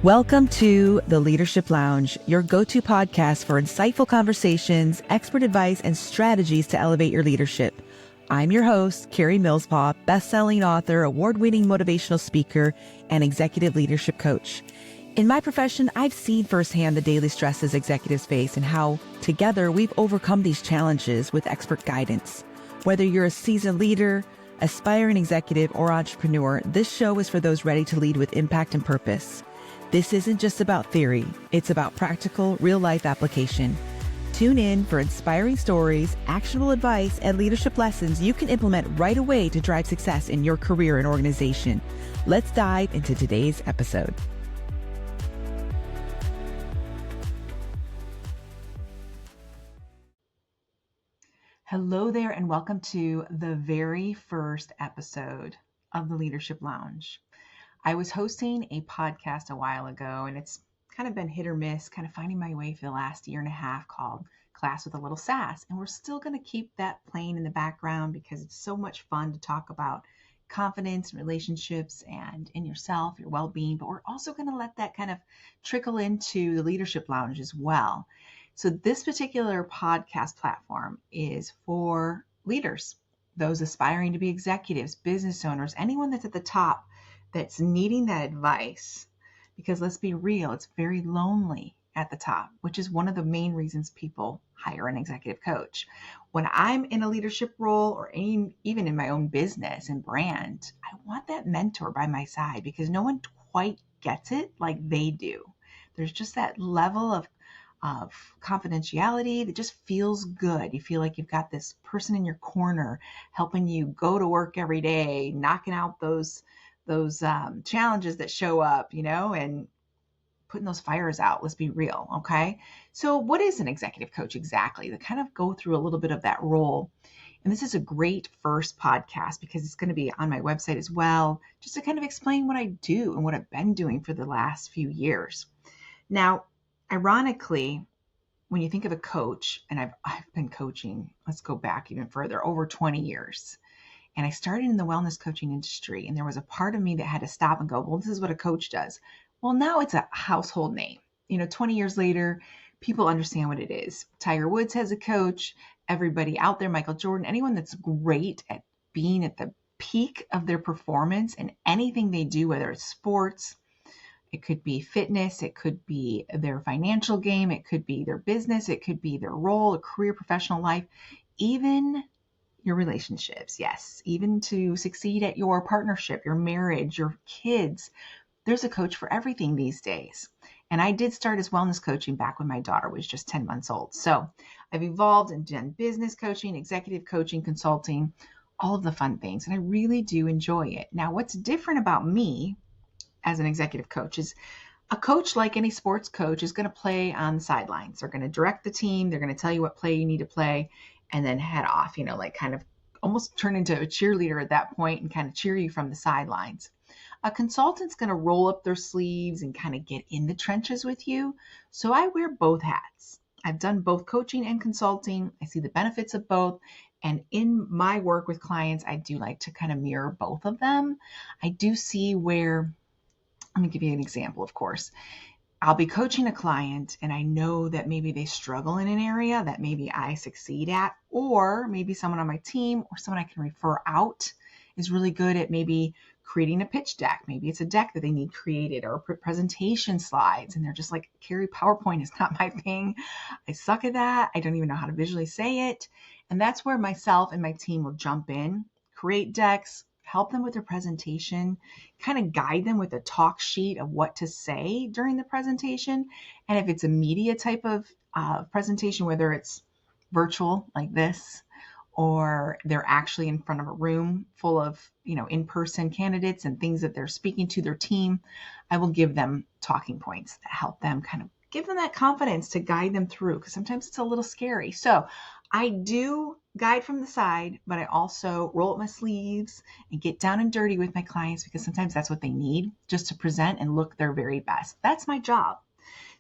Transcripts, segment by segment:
Welcome to the Leadership Lounge, your go-to podcast for insightful conversations, expert advice, and strategies to elevate your leadership. I'm your host, Carrie Millspaw, best-selling author, award-winning motivational speaker, and executive leadership coach. In my profession, I've seen firsthand the daily stresses executives face and how, together, we've overcome these challenges with expert guidance. Whether you're a seasoned leader, aspiring executive, or entrepreneur, this show is for those ready to lead with impact and purpose. This isn't just about theory, it's about practical, real-life application. Tune in for inspiring stories, actionable advice, and leadership lessons you can implement right away to drive success in your career and organization. Let's dive into today's episode. Hello there, and welcome to the very first episode of the Leadership Lounge. I was hosting a podcast a while ago, and it's kind of been hit or miss, kind of finding my way for the last year and a half, called Class with a Little Sass. And we're still going to keep that playing in the background because it's so much fun to talk about confidence and relationships and in yourself, your well-being. But we're also going to let that kind of trickle into the Leadership Lounge as well. So this particular podcast platform is for leaders, those aspiring to be executives, business owners, anyone that's at the top that's needing that advice, because let's be real, it's very lonely at the top, which is one of the main reasons people hire an executive coach. When I'm in a leadership role or even in my own business and brand, I want that mentor by my side because no one quite gets it like they do. There's just that level of confidentiality that just feels good. You feel like you've got this person in your corner helping you go to work every day, knocking out those challenges that show up, and putting those fires out. Let's be real. Okay. So what is an executive coach exactly? To kind of go through a little bit of that role. And this is a great first podcast because it's going to be on my website as well, just to kind of explain what I do and what I've been doing for the last few years. Now, ironically, when you think of a coach, and I've been coaching, let's go back even further, over 20 years. And I started in the wellness coaching industry, and there was a part of me that had to stop and go, well, this is what a coach does. Well, now it's a household name. 20 years later, people understand what it is. Tiger Woods has a coach. Everybody out there, Michael Jordan, anyone that's great at being at the peak of their performance in anything they do, whether it's sports, it could be fitness, it could be their financial game, it could be their business, it could be their role, a career, professional life, even your relationships. Yes, even to succeed at your partnership, your marriage, your kids. There's a coach for everything these days. And I did start as wellness coaching back when my daughter was just 10 months old. So I've evolved and done business coaching, executive coaching, consulting, all of the fun things. And I really do enjoy it. Now, what's different about me as an executive coach is a coach, like any sports coach, is going to play on the sidelines. They're going to direct the team. They're going to tell you what play you need to play and then head off, like kind of almost turn into a cheerleader at that point and kind of cheer you from the sidelines. A consultant's going to roll up their sleeves and kind of get in the trenches with you. So I wear both hats. I've done both coaching and consulting. I see the benefits of both. And in my work with clients, I do like to kind of mirror both of them. I do see where, let me give you an example, of course. I'll be coaching a client and I know that maybe they struggle in an area that maybe I succeed at, or maybe someone on my team or someone I can refer out is really good at maybe creating a pitch deck. Maybe it's a deck that they need created or presentation slides. And they're just like, Carrie, PowerPoint is not my thing. I suck at that. I don't even know how to visually say it. And that's where myself and my team will jump in, create decks, help them with their presentation, kind of guide them with a talk sheet of what to say during the presentation. And if it's a media type of presentation, whether it's virtual like this, or they're actually in front of a room full of, in-person candidates and things that they're speaking to their team, I will give them talking points that help them kind of give them that confidence to guide them through, because sometimes it's a little scary. So I do guide from the side, but I also roll up my sleeves and get down and dirty with my clients because sometimes that's what they need, just to present and look their very best. That's my job.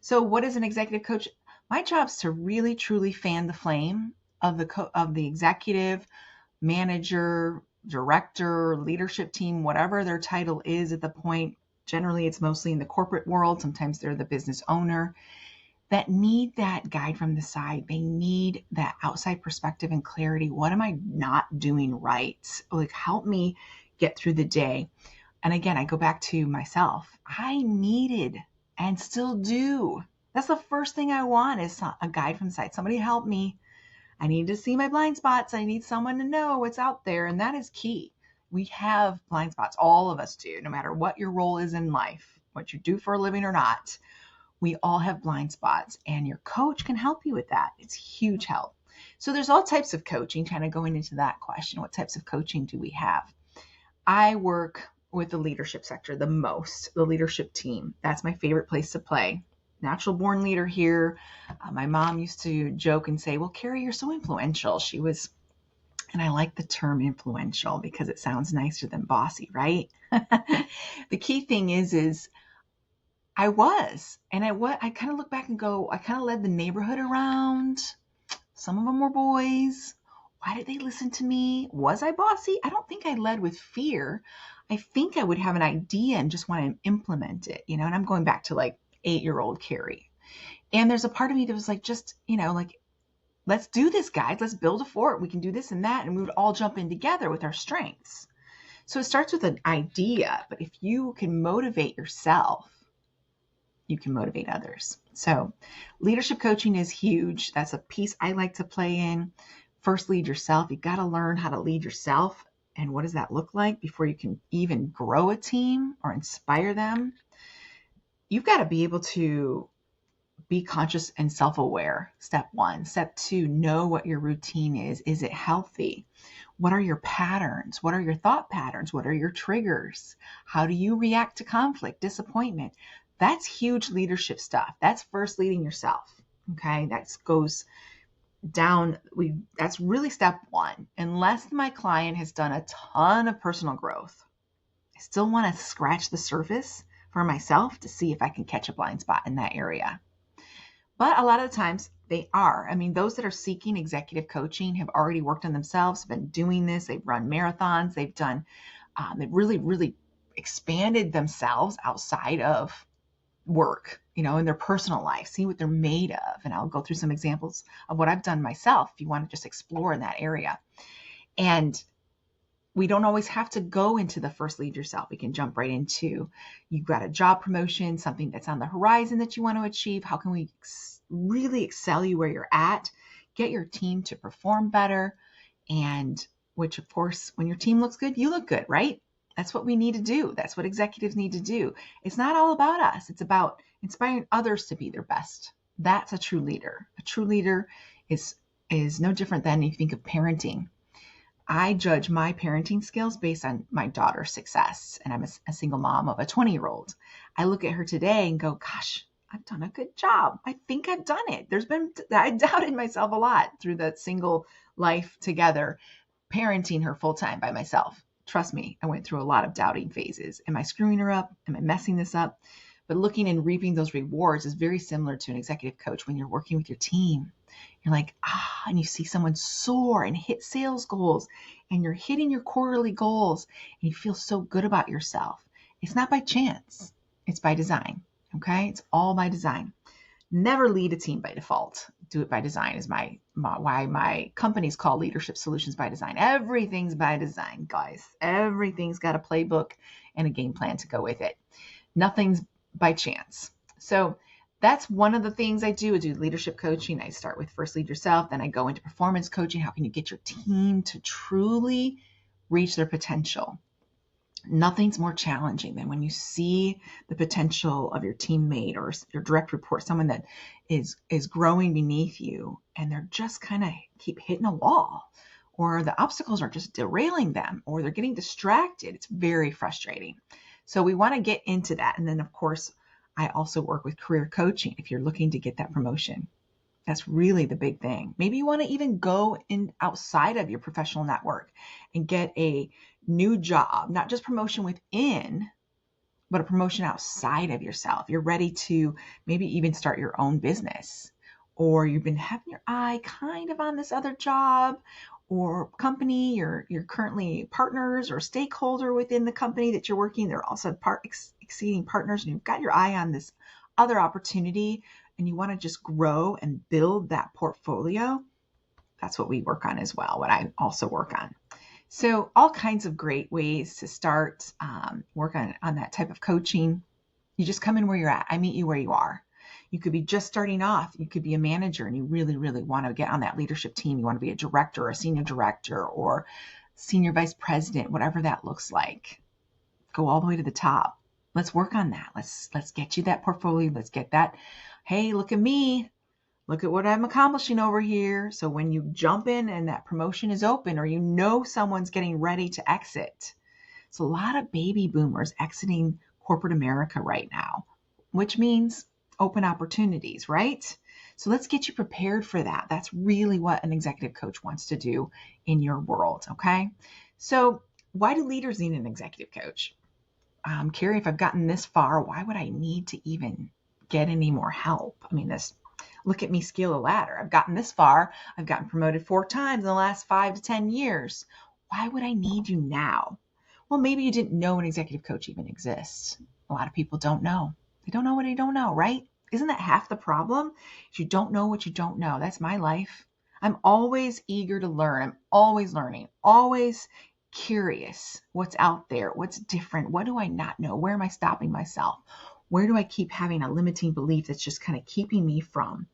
So what is an executive coach? My job is to really, truly fan the flame of the executive, manager, director, leadership team, whatever their title is at the point Generally, it's mostly in the corporate world. Sometimes they're the business owner that need that guide from the side. They need that outside perspective and clarity. What am I not doing right? Like, help me get through the day. And again, I go back to myself. I needed and still do. That's the first thing I want is a guide from the side. Somebody help me. I need to see my blind spots. I need someone to know what's out there. And that is key. We have blind spots. All of us do, no matter what your role is in life, what you do for a living or not. We all have blind spots, and your coach can help you with that. It's huge help. So there's all types of coaching, kind of going into that question. What types of coaching do we have? I work with the leadership sector the most, the leadership team. That's my favorite place to play. Natural born leader here. My mom used to joke and say, well, Carrie, you're so influential. She was, and I like the term influential because it sounds nicer than bossy, right? The key thing is I was, and I kind of look back and go, I kind of led the neighborhood around. Some of them were boys. Why did they listen to me? Was I bossy? I don't think I led with fear. I think I would have an idea and just want to implement it, and I'm going back to like 8-year-old Carrie. And there's a part of me that was like, just, like, let's do this, guys. Let's build a fort. We can do this and that. And we would all jump in together with our strengths. So it starts with an idea, but if you can motivate yourself, you can motivate others. So leadership coaching is huge. That's a piece I like to play in. First, lead yourself. You've got to learn how to lead yourself. And what does that look like before you can even grow a team or inspire them? You've got to be able to be conscious and self-aware. Step 1. Step 2, know what your routine is. Is it healthy? What are your patterns? What are your thought patterns? What are your triggers? How do you react to conflict, disappointment? That's huge leadership stuff. That's first leading yourself. Okay. That goes down. That's really step 1. Unless my client has done a ton of personal growth, I still want to scratch the surface for myself to see if I can catch a blind spot in that area. But a lot of the times they are. I mean, those that are seeking executive coaching have already worked on themselves, have been doing this. They've run marathons. They've really, really expanded themselves outside of work, in their personal life, see what they're made of. And I'll go through some examples of what I've done myself if you want to just explore in that area. And we don't always have to go into the first lead yourself. We can jump right into, you've got a job promotion, something that's on the horizon that you want to achieve. How can we really excel you where you're at, get your team to perform better? And which, of course, when your team looks good, you look good, right? That's what we need to do. That's what executives need to do. It's not all about us. It's about inspiring others to be their best. That's a true leader. A true leader is no different than you think of parenting. I judge my parenting skills based on my daughter's success, and I'm a single mom of a 20-year-old. I look at her today and go, gosh, I've done a good job. I think I've done it. I doubted myself a lot through that single life together, parenting her full time by myself. Trust me, I went through a lot of doubting phases. Am I screwing her up? Am I messing this up? But looking and reaping those rewards is very similar to an executive coach when you're working with your team. You're like, and you see someone soar and hit sales goals, and you're hitting your quarterly goals, and you feel so good about yourself. It's not by chance. It's by design. Okay? It's all by design. Never lead a team by default. Do it by design is why my company's called Leadership Solutions by Design. Everything's by design, guys. Everything's got a playbook and a game plan to go with it. Nothing's by chance. So that's one of the things I do. I do leadership coaching. I start with first lead yourself. Then I go into performance coaching. How can you get your team to truly reach their potential? Nothing's more challenging than when you see the potential of your teammate or your direct report, someone that is growing beneath you, and they're just kind of keep hitting a wall, or the obstacles are just derailing them, or they're getting distracted. It's very frustrating. So we want to get into that. And then, of course, I also work with career coaching if you're looking to get that promotion. That's really the big thing. Maybe you want to even go in outside of your professional network and get a new job, not just promotion within, but a promotion outside of yourself. You're ready to maybe even start your own business, or you've been having your eye kind of on this other job or company. You're currently partners or stakeholder within the company that you're working. They're also exceeding partners and you've got your eye on this other opportunity and you want to just grow and build that portfolio, that's what we work on as well, what I also work on. So all kinds of great ways to start work on that type of coaching. You just come in where you're at. I meet you where you are. You could be just starting off. You could be a manager and you really, really want to get on that leadership team. You want to be a director or a senior director or senior vice president, whatever that looks like. Go all the way to the top. Let's work on that. Let's get you that portfolio. Let's get that. Hey, look at me. Look at what I'm accomplishing over here. So when you jump in and that promotion is open or you know someone's getting ready to exit. It's a lot of baby boomers exiting corporate America right now, which means open opportunities, right? So let's get you prepared for that. That's really what an executive coach wants to do in your world, okay? So why do leaders need an executive coach? Carrie, if I've gotten this far, why would I need to even get any more help? I mean, look at me scale a ladder. I've gotten this far. I've gotten promoted 4 times in the last 5 to 10 years. Why would I need you now? Well, maybe you didn't know an executive coach even exists. A lot of people don't know. They don't know what they don't know, right? Isn't that half the problem? If you don't know what you don't know, that's my life. I'm always eager to learn. I'm always learning, always curious what's out there, what's different, what do I not know, where am I stopping myself, where do I keep having a limiting belief that's just kind of keeping me from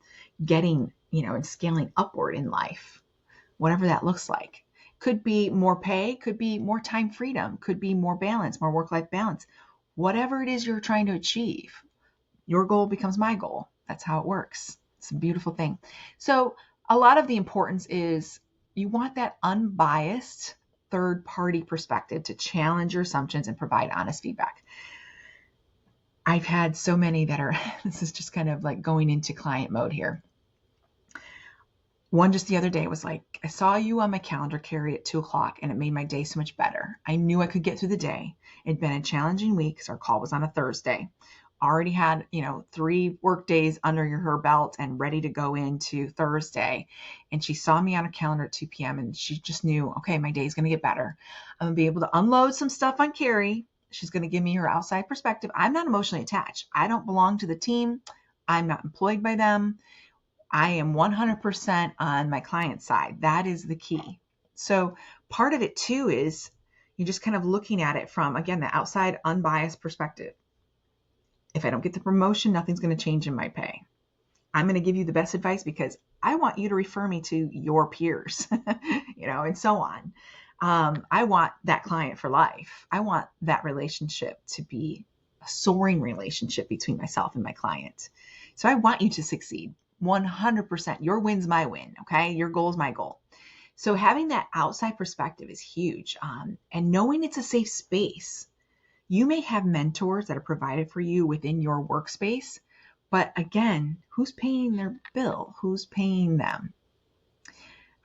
getting, and scaling upward in life, whatever that looks like. Could be more pay, could be more time freedom, could be more balance, more work-life balance. Whatever it is you're trying to achieve, your goal becomes my goal. That's how it works. It's a beautiful thing. So a lot of the importance is you want that unbiased third-party perspective to challenge your assumptions and provide honest feedback. I've had so many that are, this is just kind of like going into client mode here. One just the other day was like, I saw you on my calendar, Carrie, at 2:00, and it made my day so much better. I knew I could get through the day. It'd been a challenging week because our call was on a Thursday. Already had, 3 work days under her belt and ready to go into Thursday. And she saw me on her calendar at 2 p.m. and she just knew, okay, my day is going to get better. I'm going to be able to unload some stuff on Carrie. She's going to give me her outside perspective. I'm not emotionally attached. I don't belong to the team. I'm not employed by them. I am 100% on my client side. That is the key. So part of it too is you're just kind of looking at it from, again, the outside unbiased perspective. If I don't get the promotion, nothing's going to change in my pay. I'm going to give you the best advice because I want you to refer me to your peers, and so on. I want that client for life. I want that relationship to be a soaring relationship between myself and my client. So I want you to succeed 100%. Your win's my win. Okay. Your goal is my goal. So having that outside perspective is huge. And knowing it's a safe space. You may have mentors that are provided for you within your workspace, but again, who's paying their bill? Who's paying them?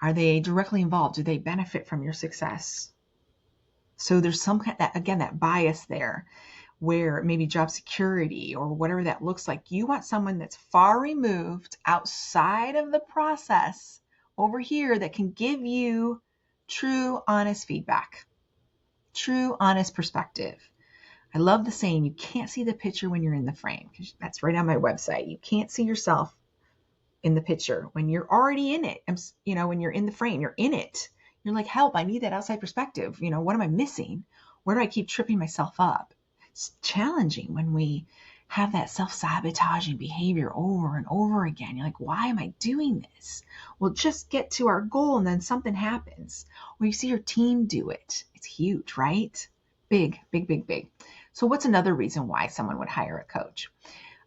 Are they directly involved? Do they benefit from your success? So there's some kind that bias there where maybe job security or whatever that looks like. You want someone that's far removed outside of the process over here that can give you true, honest feedback, true, honest perspective. I love the saying, you can't see the picture when you're in the frame. That's right on my website. You can't see yourself in the picture when you're already in it. When you're in the frame, you're in it. You're like, help, I need that outside perspective. What am I missing? Where do I keep tripping myself up? It's challenging when we have that self-sabotaging behavior over and over again. You're like, why am I doing this? Well, just get to our goal and then something happens. Or you see your team do it. It's huge, right? Big, big, big, big. So what's another reason why someone would hire a coach?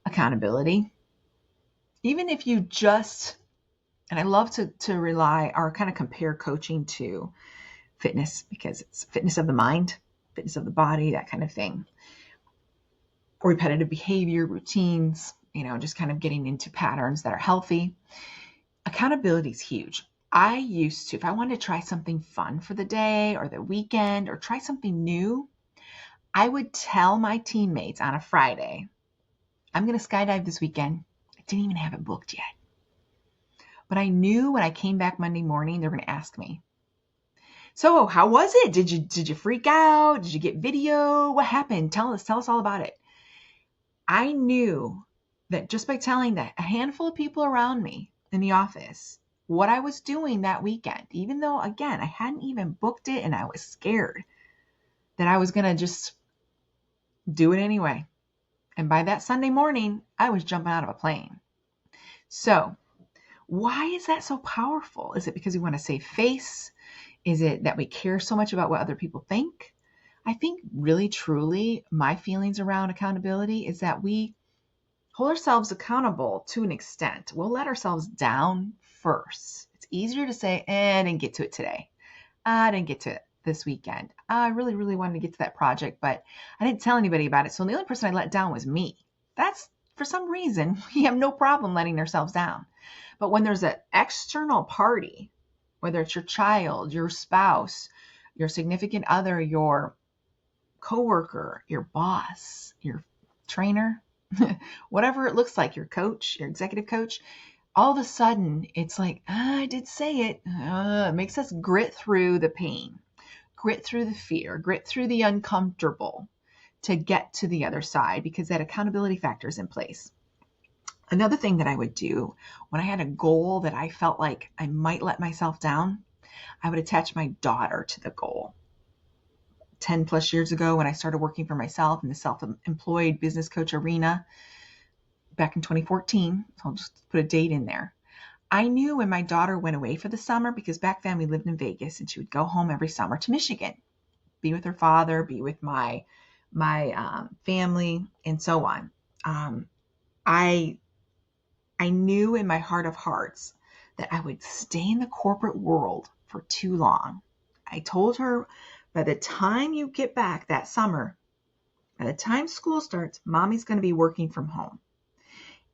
Accountability. Even if you and I love to rely or kind of compare coaching to fitness because it's fitness of the mind, fitness of the body, that kind of thing. Repetitive behavior, routines, just kind of getting into patterns that are healthy. Accountability is huge. I used to, if I wanted to try something fun for the day or the weekend or try something new, I would tell my teammates on a Friday, I'm going to skydive this weekend. I didn't even have it booked yet. But I knew when I came back Monday morning, they're going to ask me, so how was it? Did you freak out? Did you get video? What happened? Tell us all about it. I knew that just by telling that a handful of people around me in the office what I was doing that weekend, even though, again, I hadn't even booked it and I was scared that I was going to just do it anyway. And by that Sunday morning, I was jumping out of a plane. So, why is that so powerful? Is it because we want to save face? Is it that we care so much about what other people think? I think really, truly, my feelings around accountability is that we hold ourselves accountable to an extent. We'll let ourselves down first. It's easier to say, I didn't get to it today. I didn't get to it this weekend. I really, really wanted to get to that project, but I didn't tell anybody about it. So the only person I let down was me. That's, for some reason, we have no problem letting ourselves down. But when there's an external party, whether it's your child, your spouse, your significant other, your coworker, your boss, your trainer, whatever it looks like, your coach, your executive coach, all of a sudden it's like, I did say it. It makes us grit through the pain, grit through the fear, grit through the uncomfortable to get to the other side because that accountability factor is in place. Another thing that I would do when I had a goal that I felt like I might let myself down, I would attach my daughter to the goal. 10 plus years ago when I started working for myself in the self-employed business coach arena back in 2014, I'll just put a date in there. I knew when my daughter went away for the summer, because back then we lived in Vegas and she would go home every summer to Michigan, be with her father, be with my family and so on. I knew in my heart of hearts that I would stay in the corporate world for too long. I told her, by the time you get back that summer, by the time school starts, mommy's going to be working from home.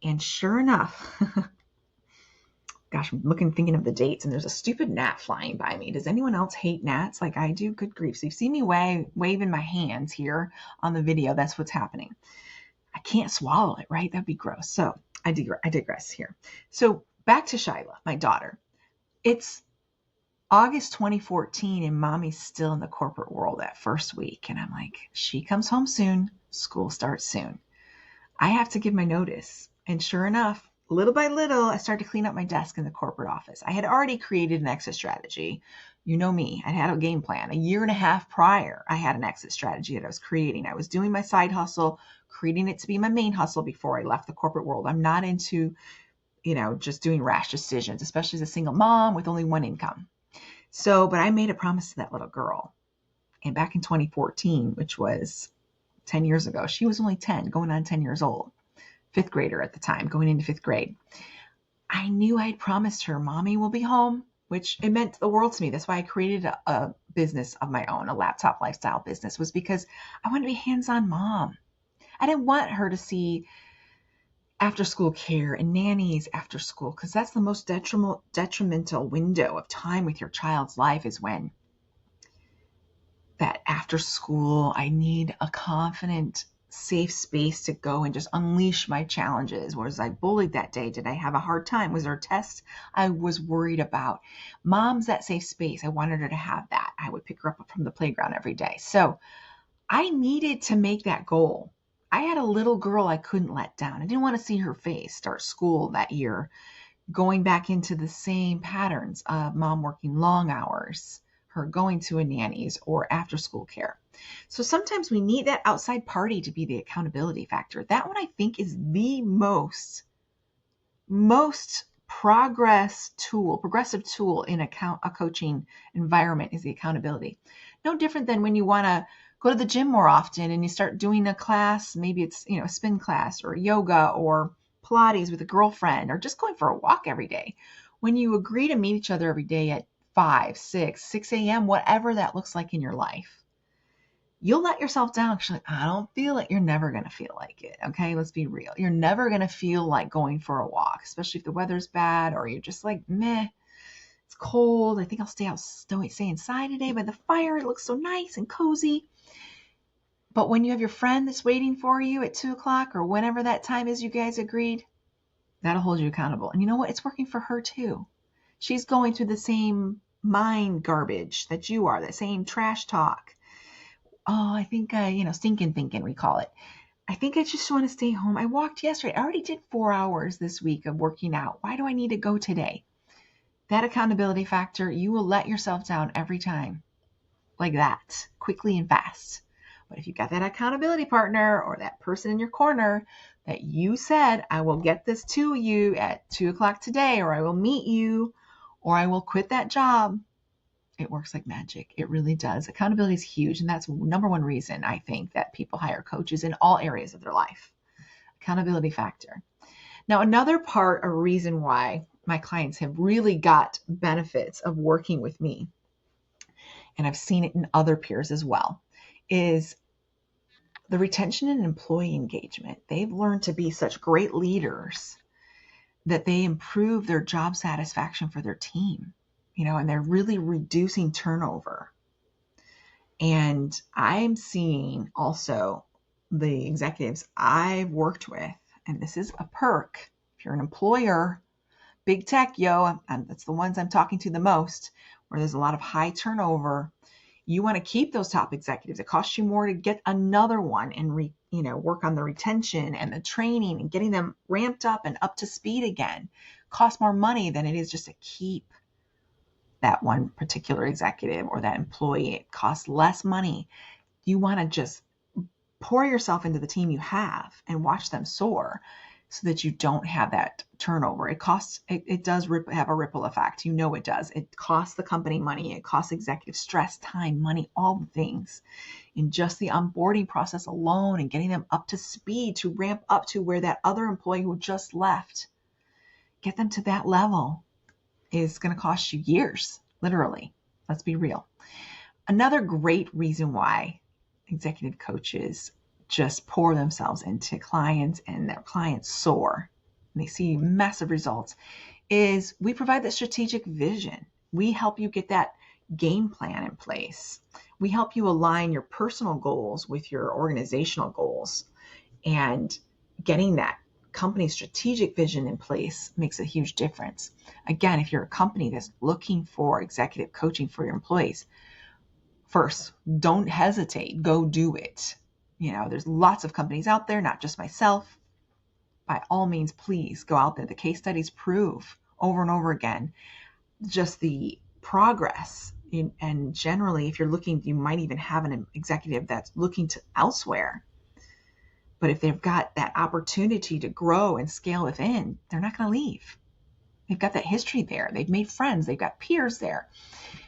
And sure enough, gosh, I'm thinking of the dates, and there's a stupid gnat flying by me. Does anyone else hate gnats like I do? Good grief. So you've seen me waving my hands here on the video. That's what's happening. I can't swallow it, right? That'd be gross. So I digress here. So back to Shyla, my daughter. It's August 2014 and mommy's still in the corporate world that first week. And I'm like, she comes home soon. School starts soon. I have to give my notice. And sure enough, little by little, I started to clean up my desk in the corporate office. I had already created an exit strategy. You know me, I had a game plan. A year and a half prior, I had an exit strategy that I was creating. I was doing my side hustle, creating it to be my main hustle before I left the corporate world. I'm not into, just doing rash decisions, especially as a single mom with only one income. So, but I made a promise to that little girl. And back in 2014, which was 10 years ago, she was only 10, going on 10 years old, fifth grader at the time, going into fifth grade. I knew I had promised her, mommy will be home, which it meant the world to me. That's why I created a business of my own, a laptop lifestyle business, was because I wanted to be hands-on mom. I didn't want her to see after school care and nannies after school, because that's the most detrimental window of time with your child's life, is when that after school, I need a confident, safe space to go and just unleash my challenges. Was I bullied that day? Did I have a hard time? Was there a test I was worried about? Mom's that safe space. I wanted her to have that. I would pick her up from the playground every day. So I needed to make that goal. I had a little girl I couldn't let down. I didn't want to see her face start school that year, going back into the same patterns of mom working long hours, her going to a nanny's or after school care. So sometimes we need that outside party to be the accountability factor. That one I think is the most progressive tool in a coaching environment, is the accountability. No different than when you want to go to the gym more often and you start doing a class, maybe it's, a spin class or yoga or Pilates with a girlfriend, or just going for a walk every day. When you agree to meet each other every day at 5, 6 a.m., whatever that looks like in your life, you'll let yourself down. Actually, I don't feel it. You're never going to feel like it. Okay, let's be real. You're never going to feel like going for a walk, especially if the weather's bad or you're just like, meh, it's cold. I think I'll stay inside today by the fire. It looks so nice and cozy. But when you have your friend that's waiting for you at 2 o'clock or whenever that time is you guys agreed, that'll hold you accountable. And you know what? It's working for her too. She's going through the same mind garbage that you are, that same trash talk. Oh, I think, stinking thinking, we call it. I think I just want to stay home. I walked yesterday. I already did 4 hours this week of working out. Why do I need to go today? That accountability factor, you will let yourself down every time, like that, quickly and fast. But if you've got that accountability partner or that person in your corner that you said, I will get this to you at 2 o'clock today, or I will meet you, or I will quit that job, it works like magic. It really does. Accountability is huge. And that's number one reason I think that people hire coaches in all areas of their life. Accountability factor. Now, another part or reason why my clients have really got benefits of working with me, and I've seen it in other peers as well, is the retention and employee engagement. They've learned to be such great leaders that they improve their job satisfaction for their team, and they're really reducing turnover. And I'm seeing also the executives I've worked with, and this is a perk. If you're an employer, big tech, that's the ones I'm talking to the most, where there's a lot of high turnover. You want to keep those top executives. It costs you more to get another one and work on the retention and the training and getting them ramped up and up to speed again. It costs more money than it is just to keep that one particular executive or that employee. It costs less money. You want to just pour yourself into the team you have and watch them soar so that you don't have that turnover. It does have a ripple effect. It does. It costs the company money. It costs executive stress, time, money, all the things. In just the onboarding process alone and getting them up to speed to ramp up to where that other employee who just left, get them to that level, is going to cost you years, literally. Let's be real. Another great reason why executive coaches just pour themselves into clients and their clients soar and they see massive results is we provide that strategic vision. We help you get that game plan in place. We help you align your personal goals with your organizational goals, and getting that company strategic vision in place makes a huge difference. Again, if you're a company that's looking for executive coaching for your employees, first, don't hesitate. Go do it. There's lots of companies out there, not just myself. By all means, please go out there. The case studies prove over and over again just the progress. And generally, if you're looking, you might even have an executive that's looking to elsewhere. But if they've got that opportunity to grow and scale within, they're not going to leave. They've got that history there. They've made friends. They've got peers there.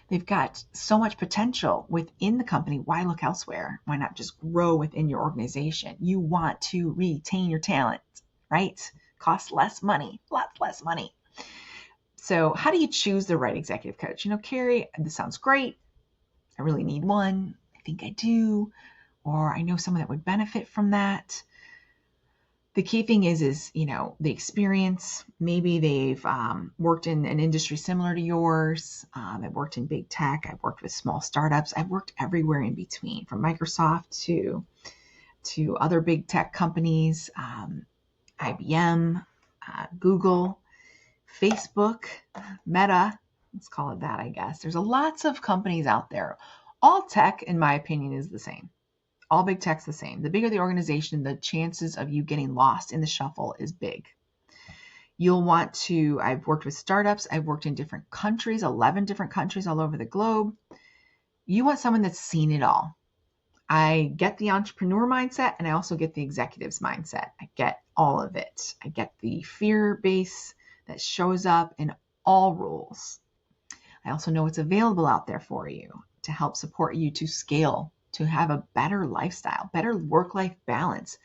They've got so much potential within the company. Why look elsewhere? Why not just grow within your organization? You want to retain your talent, right? Costs less money, lots less money. So how do you choose the right executive coach? Carrie, this sounds great. I really need one. I think I do. Or I know someone that would benefit from that. The key thing is the experience. Maybe they've worked in an industry similar to yours. I've worked in big tech. I've worked with small startups. I've worked everywhere in between, from Microsoft to other big tech companies, IBM, Google, Facebook, Meta. Let's call it that, I guess. There's lots of companies out there. All tech, in my opinion, is the same. All big tech's the same. The bigger the organization, the chances of you getting lost in the shuffle is big. I've worked with startups. I've worked in different countries, 11 different countries all over the globe. You want someone that's seen it all. I get the entrepreneur mindset, and I also get the executive's mindset. I get all of it. I get the fear base that shows up in all roles. I also know what's available out there for you to help support you to scale, to have a better lifestyle, better work-life balance.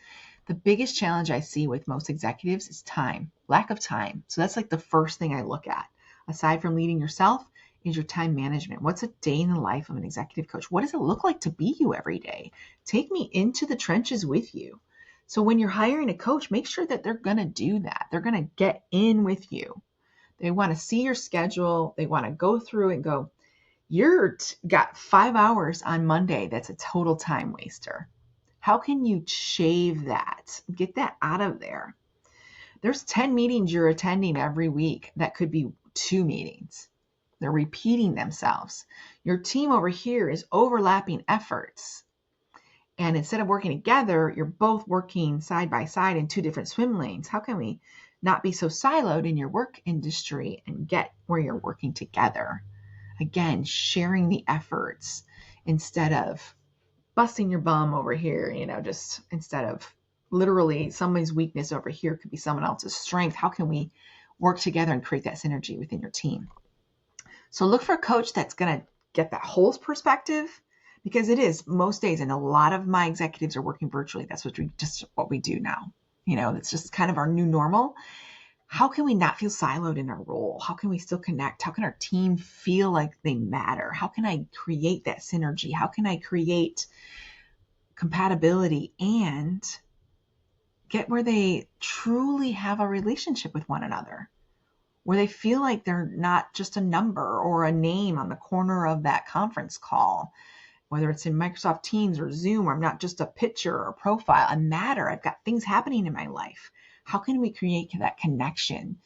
The biggest challenge I see with most executives is time, lack of time. So that's like the first thing I look at. Aside from leading yourself, is your time management. What's a day in the life of an executive coach? What does it look like to be you every day? Take me into the trenches with you. So when you're hiring a coach, make sure that they're going to do that. They're going to get in with you. They want to see your schedule. They want to go through and go, you're got 5 hours on Monday. That's a total time waster. How can you shave that? Get that out of there. There's 10 meetings you're attending every week. That could be 2 meetings. They're repeating themselves. Your team over here is overlapping efforts. And instead of working together, you're both working side by side in two different swim lanes. How can we not be so siloed in your work industry and get where you're working together? Again, sharing the efforts instead of busting your bum over here, just instead of literally somebody's weakness over here could be someone else's strength. How can we work together and create that synergy within your team? So look for a coach that's going to get that whole perspective, because it is most days, and a lot of my executives are working virtually. That's what we do now. It's just kind of our new normal. How can we not feel siloed in our role? How can we still connect? How can our team feel like they matter? How can I create that synergy? How can I create compatibility and get where they truly have a relationship with one another, where they feel like they're not just a number or a name on the corner of that conference call, whether it's in Microsoft Teams or Zoom, or I'm not just a picture or a profile. I matter. I've got things happening in my life. How can we create that connection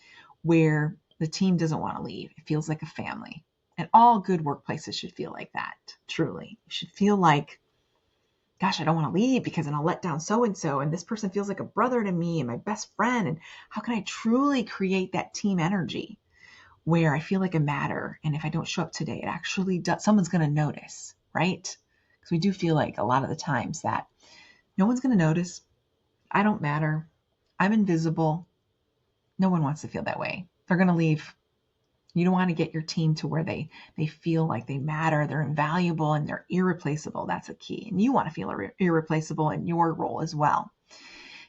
where the team doesn't want to leave? It feels like a family. And all good workplaces should feel like that, truly. You should feel like, gosh, I don't want to leave because then I'll let down so-and-so, and this person feels like a brother to me and my best friend. And how can I truly create that team energy where I feel like I matter? And if I don't show up today, it actually does, someone's going to notice, right? Because we do feel like a lot of the times that no one's going to notice. I don't matter. I'm invisible. No one wants to feel that way. They're going to leave. You don't want to get your team to where they feel like they matter, they're invaluable, and they're irreplaceable. That's a key. And you want to feel irreplaceable in your role as well.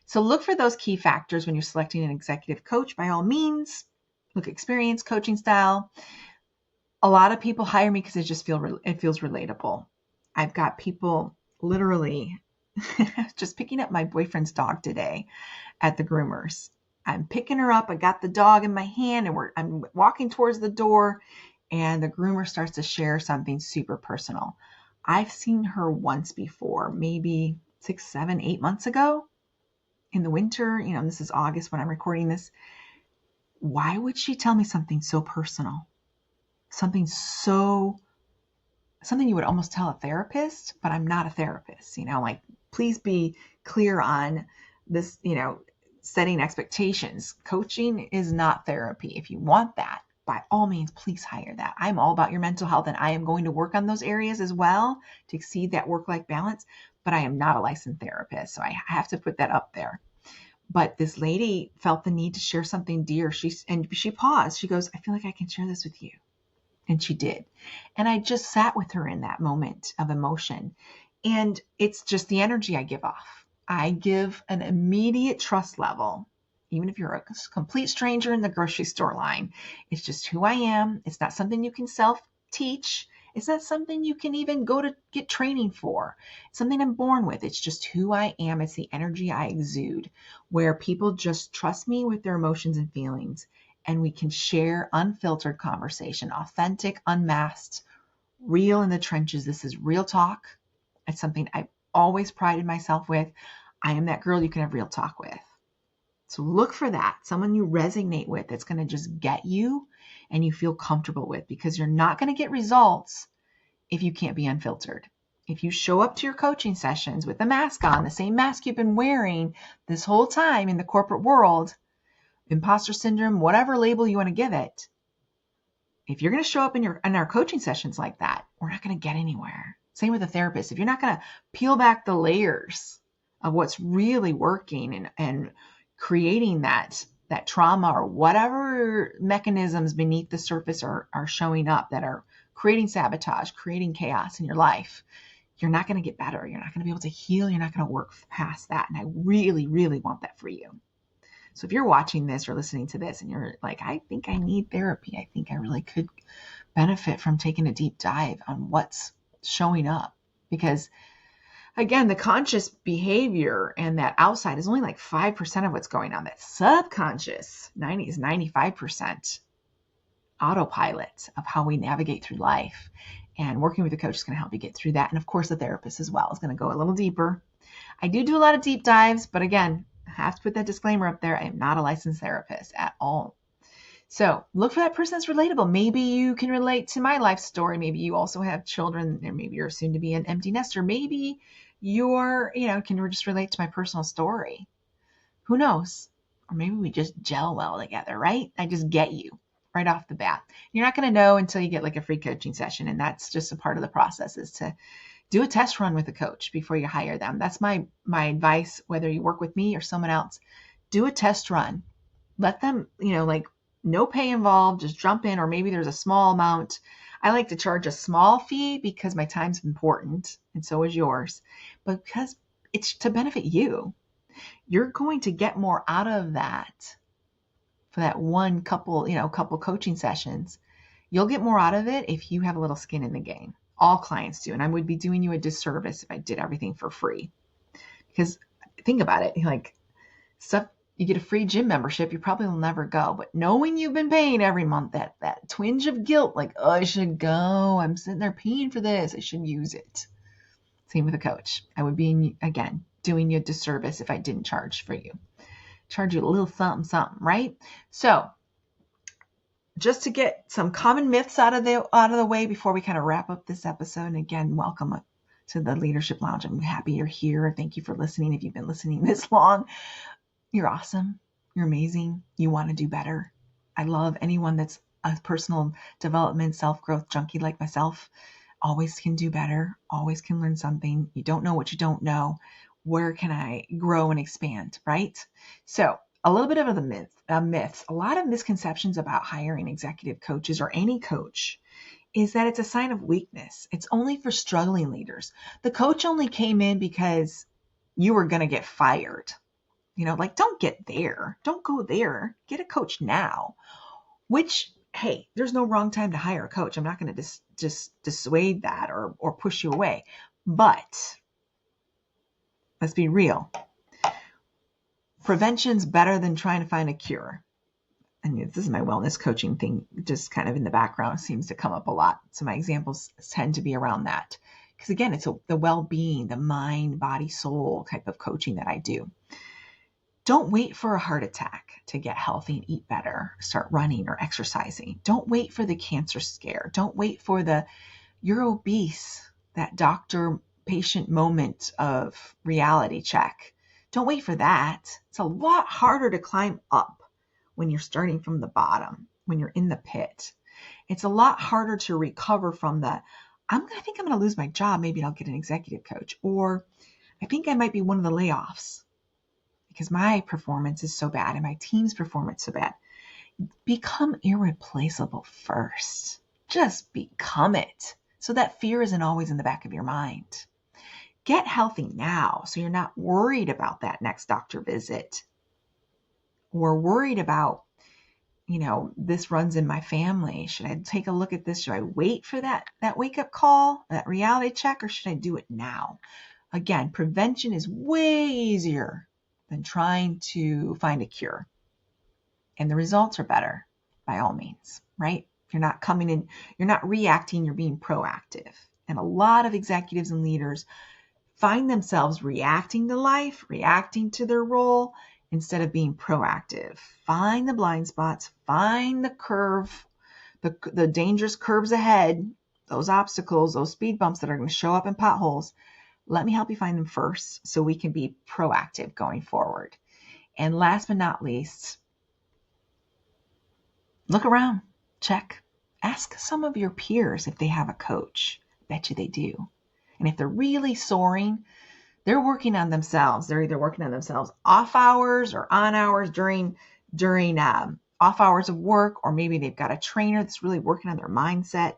So look for those key factors when you're selecting an executive coach. By all means, look at experience, coaching style. A lot of people hire me because it feels relatable. I've got people literally just picking up my boyfriend's dog today at the groomers. I'm picking her up. I got the dog in my hand and I'm walking towards the door, and the groomer starts to share something super personal. I've seen her once before, maybe 6, 7, 8 months ago in the winter. This is August when I'm recording this. Why would she tell me something so personal? Something you would almost tell a therapist, but I'm not a therapist. Like, please be clear on this, setting expectations. Coaching is not therapy. If you want that, by all means, please hire that. I'm all about your mental health, and I am going to work on those areas as well to exceed that work-life balance, but I am not a licensed therapist. So I have to put that up there. But this lady felt the need to share something dear. She paused. She goes, I feel like I can share this with you. And she did. And I just sat with her in that moment of emotion. And it's just the energy I give off. I give an immediate trust level, even if you're a complete stranger in the grocery store line. It's just who I am. It's not something you can self-teach. It's not something you can even go to get training for. It's something I'm born with. It's just who I am. It's the energy I exude, where people just trust me with their emotions and feelings. And we can share unfiltered conversation, authentic, unmasked, real in the trenches. This is real talk. It's something I've always prided myself with. I am that girl you can have real talk with. So look for that, someone you resonate with that's going to just get you and you feel comfortable with, because you're not going to get results if you can't be unfiltered. If you show up to your coaching sessions with a mask on, the same mask you've been wearing this whole time in the corporate world, imposter syndrome, whatever label you want to give it, if you're going to show up in our coaching sessions like that, we're not going to get anywhere. Same with a therapist. If you're not going to peel back the layers of what's really working and creating that trauma or whatever mechanisms beneath the surface are showing up that are creating sabotage, creating chaos in your life, you're not going to get better. You're not going to be able to heal. You're not going to work past that. And I really, really want that for you. So if you're watching this or listening to this and you're like, I think I need therapy, I think I really could benefit from taking a deep dive on what's showing up. Because again, the conscious behavior and that outside is only like 5% of what's going on. That subconscious 95% autopilot of how we navigate through life. And working with a coach is going to help you get through that. And of course, the therapist as well is going to go a little deeper. I do a lot of deep dives, but again, I have to put that disclaimer up there. I am not a licensed therapist at all. So look for that person that's relatable. Maybe you can relate to my life story. Maybe you also have children, or maybe you're soon to be an empty nester. Maybe can just relate to my personal story. Who knows? Or maybe we just gel well together, right? I just get you right off the bat. You're not going to know until you get like a free coaching session. And that's just a part of the process, is to do a test run with a coach before you hire them. That's my advice, whether you work with me or someone else. Do a test run. Let them, like no pay involved, just jump in, or maybe there's a small amount. I like to charge a small fee because my time's important and so is yours, but because it's to benefit you. You're going to get more out of that for that couple coaching sessions. You'll get more out of it if you have a little skin in the game. All clients do. And I would be doing you a disservice if I did everything for free. Because think about it, like stuff, you get a free gym membership, you probably will never go. But knowing you've been paying every month, that twinge of guilt, like, oh, I should go. I'm sitting there paying for this. I should use it. Same with a coach. I would be, again, doing you a disservice if I didn't charge for you. Charge you a little something, right? So just to get some common myths out of the way before we kind of wrap up this episode. And again, welcome to the Leadership Lounge. I'm happy you're here. Thank you for listening. If you've been listening this long, you're awesome. You're amazing. You want to do better. I love anyone that's a personal development, self-growth junkie like myself. Always can do better. Always can learn something. You don't know what you don't know. Where can I grow and expand, right? So a little bit of the myths, a lot of misconceptions about hiring executive coaches or any coach is that it's a sign of weakness. It's only for struggling leaders. The coach only came in because you were going to get fired. Like, don't get there. Don't go there. Get a coach now. Which, hey, there's no wrong time to hire a coach. I'm not going to just dissuade that or push you away. But let's be real. Prevention's better than trying to find a cure. And this is my wellness coaching thing, just kind of in the background, seems to come up a lot. So my examples tend to be around that. Because again, it's the well-being, the mind, body, soul type of coaching that I do. Don't wait for a heart attack to get healthy and eat better, start running or exercising. Don't wait for the cancer scare. Don't wait for you're obese, that doctor-patient moment of reality check. Don't wait for that. It's a lot harder to climb up when you're starting from the bottom, when you're in the pit. It's a lot harder to recover from I think I'm going to lose my job. Maybe I'll get an executive coach. Or I think I might be one of the layoffs because my performance is so bad and my team's performance so bad. Become irreplaceable first. Just become it. So that fear isn't always in the back of your mind. Get healthy now so you're not worried about that next doctor visit or worried about, this runs in my family. Should I take a look at this? Should I wait for that wake-up call, that reality check, or should I do it now? Again, prevention is way easier than trying to find a cure. And the results are better by all means, right? You're not coming in, you're not reacting, you're being proactive. And a lot of executives and leaders find themselves reacting to life, reacting to their role, instead of being proactive. Find the blind spots, find the curve, the dangerous curves ahead, those obstacles, those speed bumps that are going to show up in potholes. Let me help you find them first so we can be proactive going forward. And last but not least, look around, check. Ask some of your peers if they have a coach. Bet you they do. And if they're really soaring, they're working on themselves. They're either working on themselves off hours or on hours during off hours of work, or maybe they've got a trainer that's really working on their mindset.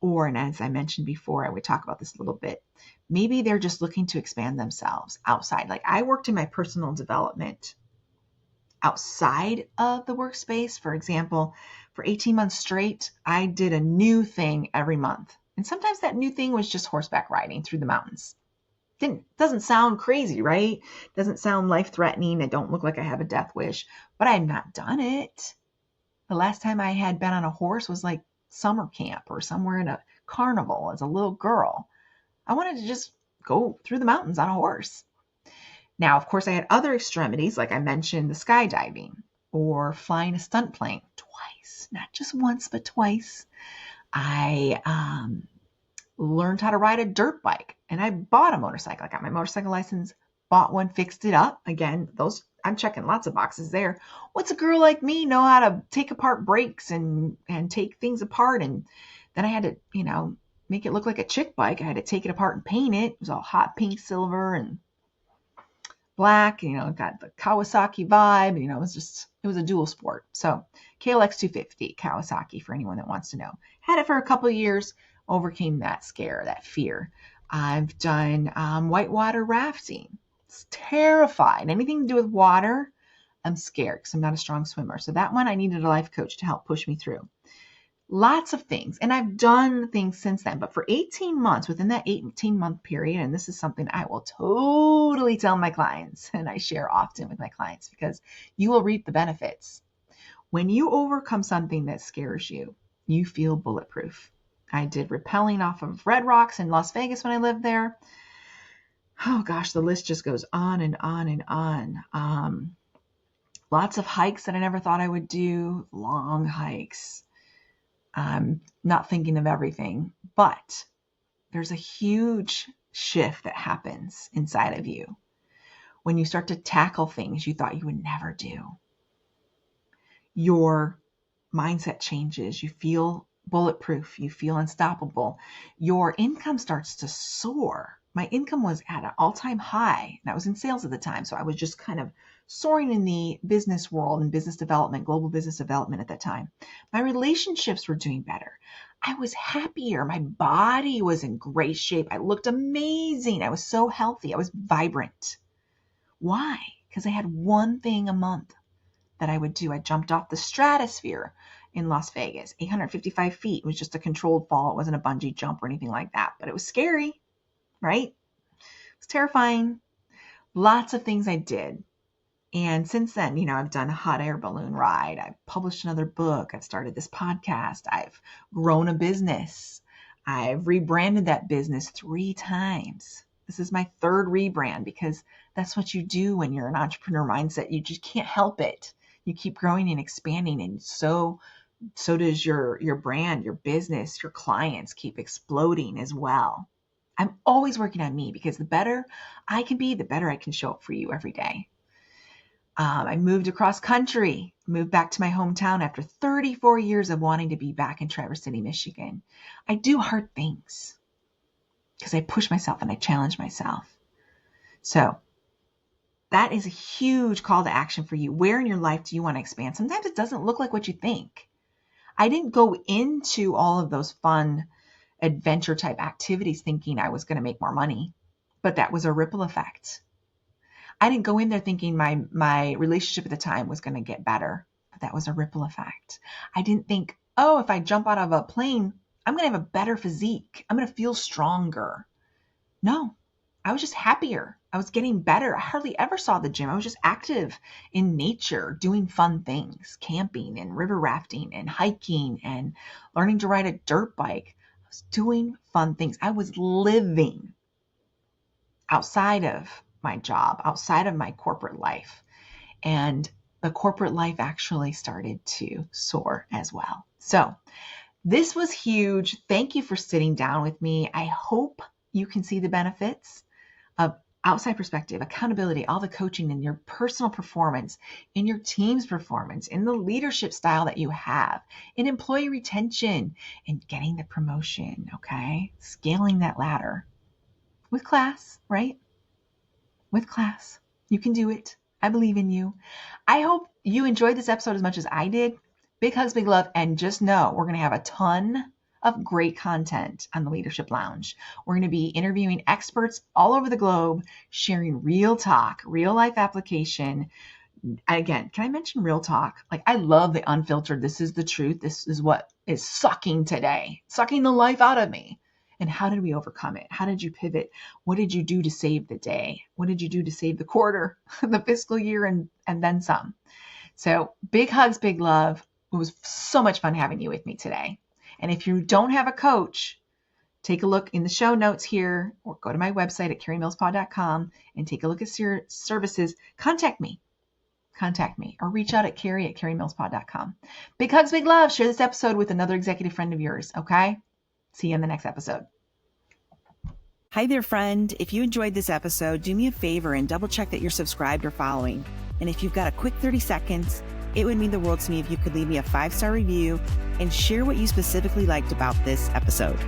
Or, and as I mentioned before, I would talk about this a little bit, maybe they're just looking to expand themselves outside. Like I worked in my personal development outside of the workspace. For example, for 18 months straight, I did a new thing every month. And sometimes that new thing was just horseback riding through the mountains. Doesn't sound crazy, right? Doesn't sound life-threatening. I don't look like I have a death wish, but I've not done it. The last time I had been on a horse was like summer camp or somewhere in a carnival as a little girl. I wanted to just go through the mountains on a horse. Now, of course, I had other extremities, like I mentioned, the skydiving or flying a stunt plane twice, not just once, but twice. I learned how to ride a dirt bike, and I bought a motorcycle. I got my motorcycle license, bought one, fixed it up. Again, those I'm checking lots of boxes there. What's a girl like me know how to take apart brakes and take things apart? And then I had to, make it look like a chick bike. I had to take it apart and paint it. It was all hot pink, silver, and black. Got the Kawasaki vibe. It was a dual sport. So KLX 250 Kawasaki for anyone that wants to know. Had it for a couple of years, overcame that scare, that fear. I've done whitewater rafting. It's terrified. Anything to do with water, I'm scared because I'm not a strong swimmer. So that one, I needed a life coach to help push me through. Lots of things. And I've done things since then. But for 18 months, within that 18-month period, and this is something I will totally tell my clients, and I share often with my clients because you will reap the benefits. When you overcome something that scares you, you feel bulletproof. I did rappelling off of Red Rocks in Las Vegas when I lived there. Oh gosh, the list just goes on and on and on. Lots of hikes that I never thought I would do, long hikes. I'm not thinking of everything, but there's a huge shift that happens inside of you when you start to tackle things you thought you would never do. Your mindset changes. You feel bulletproof. You feel unstoppable. Your income starts to soar. My income was at an all-time high, and I was in sales at the time, so I was just kind of soaring in the business world and business development, global business development at that time. My relationships were doing better. I was happier. My body was in great shape. I looked amazing. I was so healthy. I was vibrant. Why? Because I had one thing a month that I would do. I jumped off the stratosphere in Las Vegas, 855 feet. It was just a controlled fall. It wasn't a bungee jump or anything like that, but it was scary, right? It was terrifying. Lots of things I did. And since then, I've done a hot air balloon ride. I've published another book. I've started this podcast. I've grown a business. I've rebranded that business 3 times. This is my 3rd rebrand because that's what you do when you're an entrepreneur mindset. You just can't help it. You keep growing and expanding. And so does your brand, your business, your clients keep exploding as well. I'm always working on me because the better I can be, the better I can show up for you every day. I moved across country, moved back to my hometown after 34 years of wanting to be back in Traverse City, Michigan. I do hard things because I push myself and I challenge myself. So that is a huge call to action for you. Where in your life do you want to expand? Sometimes it doesn't look like what you think. I didn't go into all of those fun adventure type activities thinking I was going to make more money, but that was a ripple effect. I didn't go in there thinking my relationship at the time was going to get better, but that was a ripple effect. I didn't think, if I jump out of a plane, I'm going to have a better physique. I'm going to feel stronger. No, I was just happier. I was getting better. I hardly ever saw the gym. I was just active in nature, doing fun things, camping and river rafting and hiking and learning to ride a dirt bike. I was doing fun things. I was living outside of my job, outside of my corporate life. And the corporate life actually started to soar as well. So this was huge. Thank you for sitting down with me. I hope you can see the benefits of outside perspective, accountability, all the coaching in your personal performance, in your team's performance, in the leadership style that you have, in employee retention, and getting the promotion, okay? Scaling that ladder with class, right? With class. You can do it. I believe in you. I hope you enjoyed this episode as much as I did. Big hugs, big love. And just know we're going to have a ton of great content on the Leadership Lounge. We're going to be interviewing experts all over the globe, sharing real talk, real life application. Again, can I mention real talk? Like, I love the unfiltered. This is the truth. This is what is sucking today, sucking the life out of me. And how did we overcome it? How did you pivot? What did you do to save the day? What did you do to save the quarter, the fiscal year, and then some? So big hugs, big love. It was so much fun having you with me today. And if you don't have a coach, take a look in the show notes here or go to my website at carriemillspod.com and take a look at your services. Contact me or reach out at carrie@carriemillspod.com. Big hugs, big love. Share this episode with another executive friend of yours. Okay. See you in the next episode. Hi there, friend. If you enjoyed this episode, do me a favor and double check that you're subscribed or following. And if you've got a quick 30 seconds, it would mean the world to me if you could leave me a 5-star review and share what you specifically liked about this episode.